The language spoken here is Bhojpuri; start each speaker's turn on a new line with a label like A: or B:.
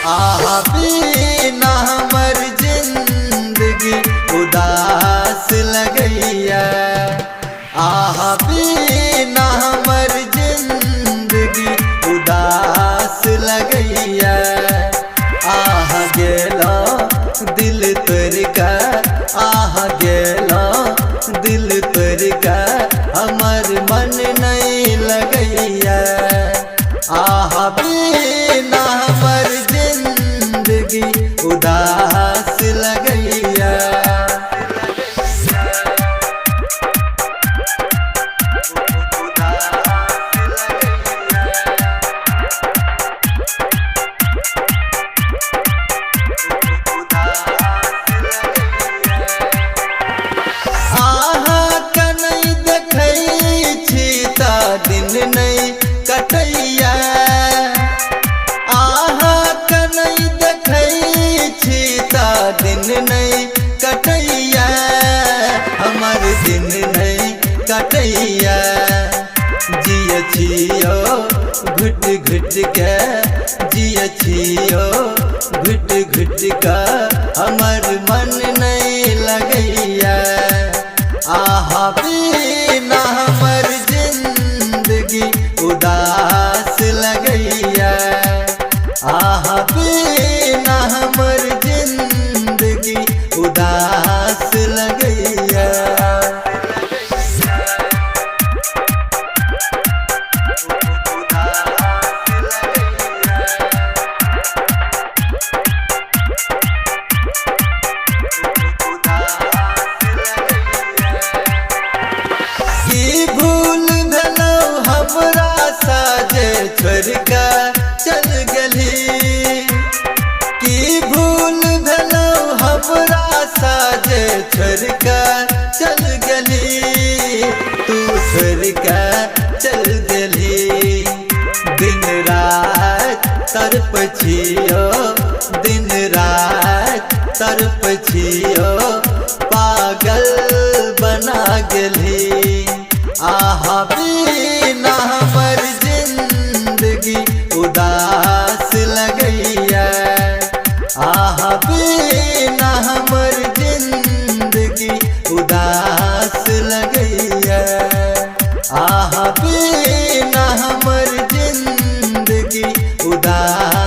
A: आहा बिना हमर जिंदगी उदास लगैया। आहा बिना हमर जिंदगी उदास लगैया। आहा गेलो दिल तोड़ का, आहा गेलो दिल तोड़ का, हमर मन नहीं लगैया। आहा बिना हमर जिंदगी उदास लगैया। आहा के नहीं देखै छी ता दिन नहीं कटैया। आहा के नहीं देखै छी ता दिन नहीं कटैया। हमर दिन नहीं कटैया। जिय छियो घुट घुट के, जिय छियो घुट घुट के, हमर मन नहीं लगैया। आहा बिना हमर जिंदगी उदास लगैया। आहा बिना हमर जिंदगी उदास लगैया। की भूल भेलौ हमरा साजे छोड़ के चल गेली। की भूल भेलौ हमरा साजे छोड़ के चल गेली। तू छोड़ के चल गेली। दिन रात तड़प छियो, दिन रात तड़प छियो, पागल बना गेली। आहा बिना हमर जिंदगी उदास लगैया। आहा बिना हमर जिंदगी उदास लगैया। आहा बिना हमर जिंदगी उदास